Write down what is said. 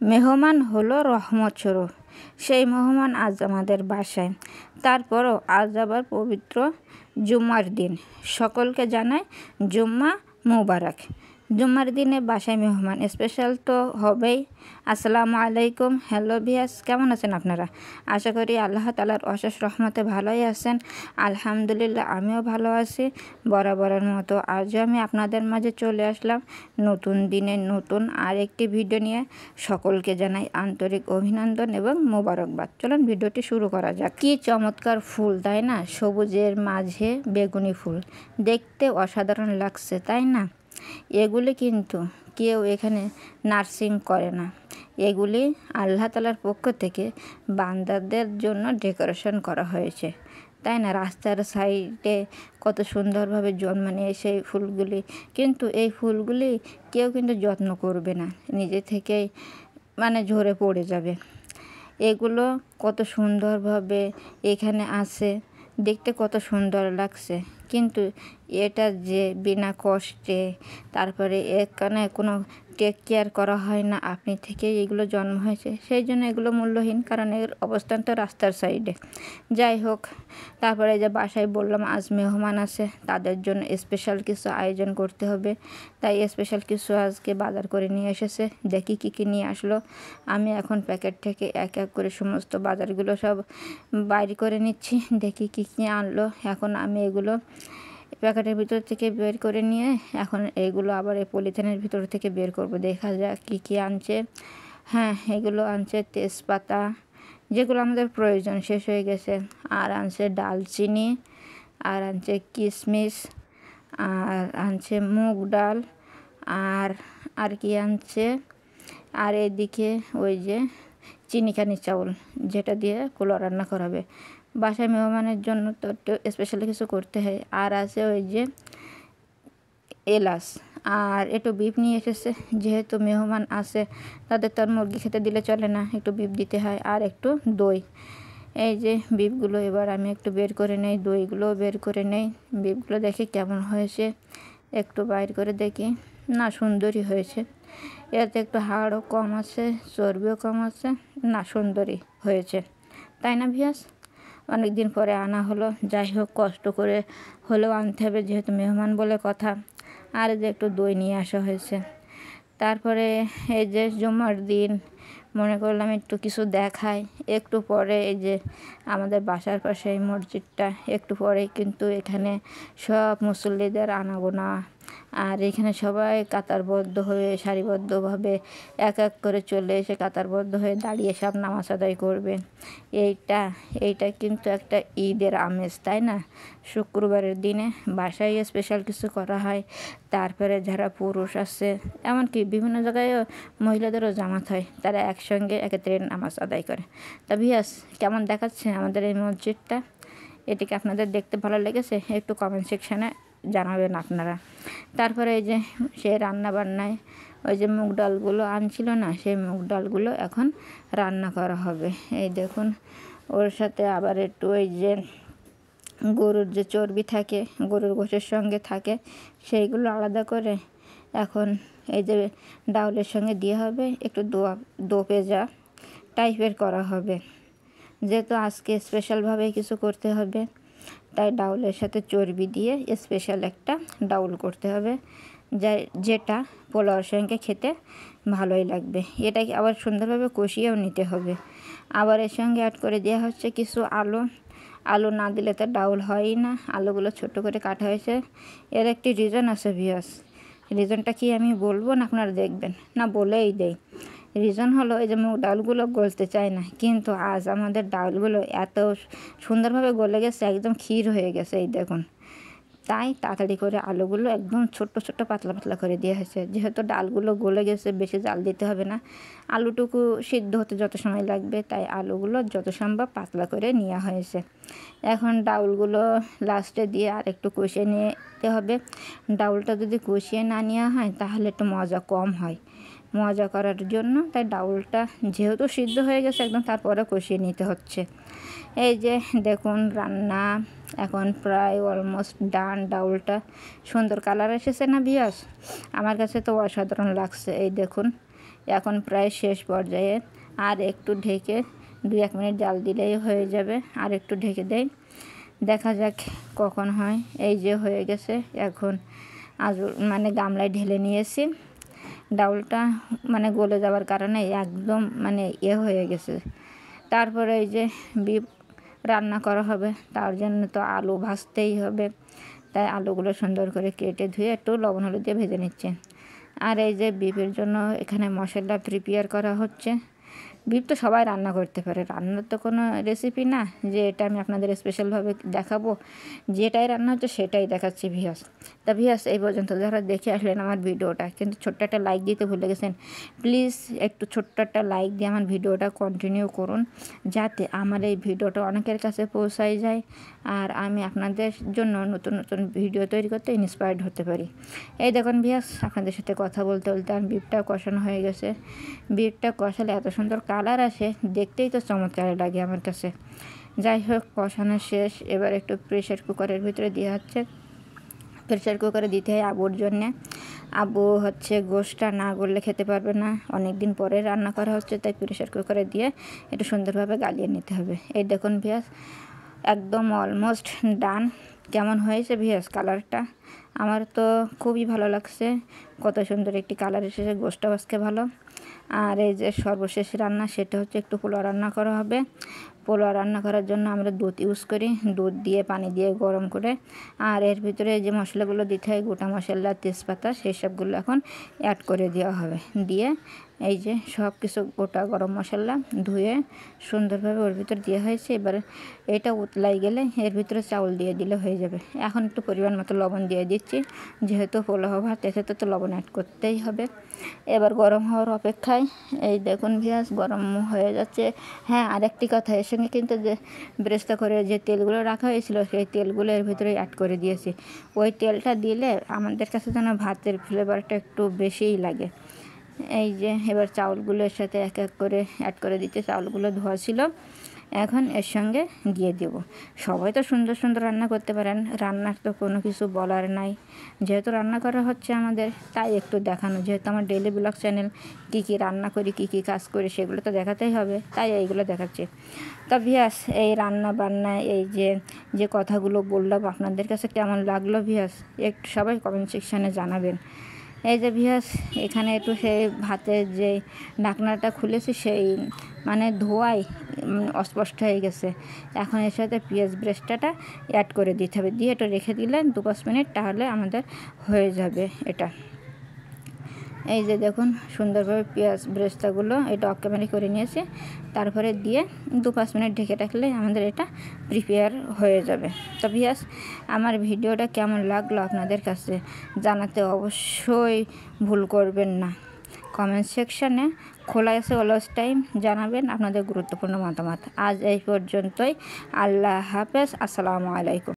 মেহমান হলো রহমত স্বরূপ। সেই মেহমান আজ আমাদের বাসায়। তারপরও আজ আবার পবিত্র জুম্মার দিন। সকলকে জানাই জুম্মা মুবারক। জুম্মার দিনে বাসায় মেহমান স্পেশাল তো হবেই। আসসালামু আলাইকুম। হ্যালো ভিয়াস, কেমন আছেন আপনারা? আশা করি আল্লাহ তাআলার অশেষ রহমতে ভালোই আছেন। আলহামদুলিল্লাহ, আমিও ভালো আছি। বরাবরের মতো আজও আমি আপনাদের মাঝে চলে আসলাম নতুন দিনে নতুন আরেকটি ভিডিও নিয়ে। সকলকে জানাই আন্তরিক অভিনন্দন এবং মোবারকবাদ। চলুন ভিডিওটি শুরু করা যাক। কি চমৎকার ফুল, তাই না? সবুজের মাঝে বেগুনি ফুল, দেখতে অসাধারণ লাগছে, তাই না? এগুলি কিন্তু কেউ এখানে নার্সিং করে না, এগুলি আল্লাহ তাআলার পক্ষ থেকে বান্দাদের জন্য ডেকোরেশন করা হয়েছে, তাই না? রাস্তার সাইডে কত সুন্দরভাবে জন্মানো সেই ফুলগুলি, কিন্তু এই ফুলগুলি কেউ কিন্তু যত্ন করবে না, নিজে থেকেই ঝরে পড়ে যাবে। এগুলো কত সুন্দরভাবে এখানে আছে, দেখতে কত সুন্দর লাগছে, কিন্তু এটা যে বিনা কষ্টে, তারপরে এখানে কোনো টেক কেয়ার করা হয় না, আপনি থেকে এগুলো জন্ম হয়েছে, সেই জন্য এগুলো মূল্যহীন, কারণ এর অবস্থান তো রাস্তার সাইডে। যাই হোক, তারপরে যে বাসায় বললাম আজ মেহমান আছে, তাদের জন্য স্পেশাল কিছু আয়োজন করতে হবে, তাই স্পেশাল কিছু আজকে বাজার করে নিয়ে এসেছে। দেখি কী কী নিয়ে আসলো। আমি এখন প্যাকেট থেকে এক এক করে সমস্ত বাজারগুলো সব বাইর করে নিচ্ছি, দেখি কী কী আনলো। এখন আমি এগুলো প্যাকেটের ভিতর থেকে বের করে নিয়ে এখন এগুলো আবার এই পলিথিনের ভিতর থেকে বের করব, দেখা যাক কী কী আনছে। হ্যাঁ, এগুলো আনছে তেজপাতা, যেগুলো আমাদের প্রয়োজন শেষ হয়ে গেছে, আর আনছে ডালচিনি, আর আনছে কিশমিশ, আর আনছে মুগ ডাল, আর কি আনছে, আর এদিকে ওই যে চিনিকানি চাউল, যেটা দিয়ে পোলাও রান্না করাবে। বাসায় মেহমানের জন্য তো একটু স্পেশালি কিছু করতে হয়। আর আছে ওই যে এলাচ, আর একটু বিফ নিয়ে এসেছে, যেহেতু মেহমান আছে তাদের তো আর মুরগি খেতে দিলে চলে না, একটু বিফ দিতে হয়, আর একটু দই। এই যে বিফগুলো এবার আমি একটু বের করে নেই, দইগুলোও বের করে নেই। বিফগুলো দেখি কেমন হয়েছে, একটু বাইর করে দেখি, না সুন্দরই হয়েছে। এতে একটু হাড়ও কম আছে, চর্বিও কম আছে, না সুন্দরই হয়েছে, তাই না ভিয়াস? অনেক দিন পরে আনা হলো, যাই হোক কষ্ট করে হলেও আনতে হবে, যেহেতু মেহমান বলে কথা। আর যে একটু দই নিয়ে আসা হয়েছে। তারপরে এই যে জুম্মার দিন মনে করলাম একটু কিছু দেখাই। একটু পরে এই যে আমাদের বাসার পাশে এই মসজিদটা, একটু পরেই কিন্তু এখানে সব মুসল্লিদের আনাগোনা, আর এখানে সবাই কাতারবদ্ধ হয়ে সারিবদ্ধভাবে এক এক করে চলে এসে কাতারবদ্ধ হয়ে দাঁড়িয়ে সব নামাজ আদায় করবে। এইটা কিন্তু একটা ঈদের আমেজ, তাই না? শুক্রবারের দিনে বাসায় স্পেশাল কিছু করা হয়। তারপরে যারা পুরুষ আছে, এমনকি বিভিন্ন জায়গায়ও মহিলাদেরও জামাত হয়, তারা একসঙ্গে একত্রে নামাজ আদায় করে। তা ভিয়াস, কেমন দেখাচ্ছে আমাদের এই মসজিদটা? এটিকে আপনাদের দেখতে ভালো লেগেছে? একটু কমেন্ট সেকশানে জানাবেন আপনারা। তারপরে এই যে সে রান্নাবান্নায় ওই যে মুগ ডালগুলো আনছিল না, সেই মুগ ডালগুলো এখন রান্না করা হবে। এই দেখুন, ওর সাথে আবার একটু ওই যে গরুর যে চর্বি থাকে, গরুর গোশের সঙ্গে থাকে, সেইগুলো আলাদা করে এখন এই যে ডাউলের সঙ্গে দিয়ে হবে, একটু দো পেঁজা টাইপের করা হবে। যেহেতু আজকে স্পেশালভাবে কিছু করতে হবে, তাই ডাউলের সাথে চর্বি দিয়ে স্পেশাল একটা ডাউল করতে হবে, যেটা পোলাওর সঙ্গে খেতে ভালোই লাগবে। এটাকে আবার সুন্দরভাবে কষিয়েও নিতে হবে। আবার এর সঙ্গে অ্যাড করে দেওয়া হচ্ছে কিছু আলু না দিলে তো ডাউল হয়ই না। আলুগুলো ছোট করে কাটা হয়েছে। এর একটি রিজন আছে ভিউয়ার্স, রিজনটা কি আমি বলবো না আপনারা দেখবেন? না, বলেই দেই। রিজন হলো এই যে মুগ ডালগুলো গলতে চায় না, কিন্তু আজ আমাদের ডালগুলো এত সুন্দরভাবে গলে গেছে, একদম ক্ষীর হয়ে গেছে, এই দেখুন। তাই তাড়াতাড়ি করে আলুগুলো একদম ছোট্ট ছোট্ট পাতলা পাতলা করে দেওয়া হয়েছে, যেহেতু ডালগুলো গলে গেছে, বেশি জাল দিতে হবে না। আলুটুকু সিদ্ধ হতে যত সময় লাগবে, তাই আলুগুলো যত সম্ভব পাতলা করে নেওয়া হয়েছে। এখন ডাউলগুলো লাস্টে দিয়ে আর একটু কষিয়ে নিতে হবে। ডাউলটা যদি কষিয়ে না নেওয়া হয় তাহলে একটু মজা কম হয়, মজা করার জন্য তাই ডাউলটা যেহেতু সিদ্ধ হয়ে গেছে একদম, তারপরে কষিয়ে নিতে হচ্ছে। এই যে দেখুন, রান্না এখন প্রায় অলমোস্ট ডান। ডাউলটা সুন্দর কালার এসেছে না ভিউয়ার্স? আমার কাছে তো অসাধারণ লাগছে। এই দেখুন এখন প্রায় শেষ পর্যায়ে। আর একটু ঢেকে 2-1 মিনিট জাল দিলেই হয়ে যাবে। আর একটু ঢেকে দেই, দেখা যাক কখন হয়। এই যে হয়ে গেছে। এখন মানে গামলায় ঢেলে নিয়েছি। ডাউলটা মানে গলে যাওয়ার কারণে একদম মানে হয়ে গেছে। তারপরে এই যে বিফ রান্না করা হবে, তার জন্য তো আলু ভাজতেই হবে। তাই আলুগুলো সুন্দর করে কেটে ধুয়ে একটু লবণ হলুদ দিয়ে ভেজে নিচ্ছে। আর এই যে বিফের জন্য এখানে মশলা প্রিপেয়ার করা হচ্ছে। বিফ তো সবাই রান্না করতে পারে, রান্নার তো কোনো রেসিপি না যে এটা আমি আপনাদের স্পেশালভাবে দেখাবো। যেটাই রান্না হচ্ছে সেটাই দেখাচ্ছি ভিউয়ার্স। তা ভিউয়ার্স, এই পর্যন্ত যারা দেখে আসলেন আমার ভিডিওটা, কিন্তু ছোট্ট একটা লাইক দিতে ভুলে গেছেন, প্লিজ একটু ছোট্ট একটা লাইক দিয়ে আমার ভিডিওটা কন্টিনিউ করুন, যাতে আমার এই ভিডিওটা অনেকের কাছে পৌঁছায় যায় আর আমি আপনাদের জন্য নতুন নতুন ভিডিও তৈরি করতে ইন্সপায়ার্ড হতে পারি। এই দেখুন ভিউয়ার্স, আপনাদের সাথে কথা বলতে বলতে আর বিফটা কষানো হয়ে গেছে। বিফটা কষালে এত সুন্দর কালার আসে, দেখতেই তো চমৎকার লাগে আমার কাছে। যাই হোক, কষানো শেষ। এবার একটু প্রেশার কুকারের ভিতরে দেওয়া হচ্ছে। প্রেশার কুকারে দিতে হয় আবুর জন্যে। আবু হচ্ছে গোশটা না গললে খেতে পারবে না, অনেক দিন পরে রান্না করা হচ্ছে, তাই প্রেশার কুকারে দিয়ে একটু সুন্দরভাবে গালিয়ে নিতে হবে। এই দেখুন ভিউয়ার্স, একদম অলমোস্ট ডান। কেমন হয়েছে ভিউয়ার্স কালারটা? আমার তো খুবই ভালো লাগছে, কত সুন্দর একটি কালার এসেছে, গোশটা আজকে ভালো। আর এই যে সর্বশেষ রান্না, সেটা হচ্ছে একটু পোলাও রান্না করা হবে। পোলাও রান্না করার জন্য আমরা দুধ ইউজ করি, দুধ দিয়ে পানি দিয়ে গরম করে, আর এর ভিতরে যে মশলাগুলো দিতে হয়, গোটা মশলা, তেজপাতা, সেই সবগুলো এখন অ্যাড করে দেওয়া হবে। দিয়ে এই যে সব কিছু গোটা গরম মশলা ধুয়ে সুন্দরভাবে ওর ভিতর দেওয়া হয়েছে। এবার এটা উতলাই গেলে এর ভিতরে চাউল দিয়ে দিলে হয়ে যাবে। এখন একটু পরিমাণ মতো লবণ দিয়ে দিচ্ছি, যেহেতু পোলাও ভাত, এতে তো লবণ অ্যাড করতেই হবে। এবার গরম হওয়ার অপেক্ষায়। এই দেখুন ভিউয়ার্স, গরম হয়ে যাচ্ছে। হ্যাঁ, আরেকটি কথা, এর সঙ্গে কিন্তু যে ব্রেস্তা করে যে তেলগুলো রাখা হয়েছিল, সেই তেলগুলো এর ভিতরে অ্যাড করে দিয়েছি। ওই তেলটা দিলে আমাদের কাছে যেন ভাতের ফ্লেভারটা একটু বেশিই লাগে। এই যে এবার চাউলগুলোর সাথে এক এক করে অ্যাড করে দিতে, চাউলগুলো ধোয়া ছিল, এখন এর সঙ্গে দিয়ে দেব। সবাই তো সুন্দর সুন্দর রান্না করতে পারেন, রান্নার তো কোনো কিছু বলার নাই। যেহেতু রান্না করা হচ্ছে আমাদের, তাই একটু দেখানো। যেহেতু আমার ডেইলি ব্লগ চ্যানেল, কী কী রান্না করি, কী কী কাজ করি, সেগুলো তো দেখাতেই হবে, তাই এইগুলো দেখাচ্ছি। তা ভিউয়ার্স, এই রান্না বান্না, এই যে কথাগুলো বললাম, আপনাদের কাছে কেমন লাগলো ভিউয়ার্স, একটু সবাই কমেন্ট সেকশানে জানাবেন। এই যে ভিউয়ার্স, এখানে একটু সেই ভাতের যে ঢাকনাটা খুলেছি, সেই মানে ধোয়াই অস্পষ্ট হয়ে গেছে। এখন এর সাথে পেঁয়াজ ব্রেস্তাটা অ্যাড করে দিতে হবে, দিয়ে এটা রেখে দিলেন 2-5 মিনিট, তাহলে আমাদের হয়ে যাবে এটা। এই যে দেখুন, সুন্দরভাবে পেঁয়াজ ব্রেস্তাগুলো এটা অফ ক্যামেরা করে নিয়েছে, তারপরে দিয়ে 2-5 মিনিট ঢেকে রাখলে আমাদের এটা প্রিপেয়ার হয়ে যাবে। তো ভিউয়ার্স, আমার ভিডিওটা কেমন লাগলো আপনাদের কাছে জানাতে অবশ্যই ভুল করবেন না। কমেন্ট সেকশানে খোলা আছে অলওয়েজ টাইম, জানাবেন আপনাদের গুরুত্বপূর্ণ মতামত। আজ এই পর্যন্তই। আল্লাহ হাফেজ, আসসালামু আলাইকুম।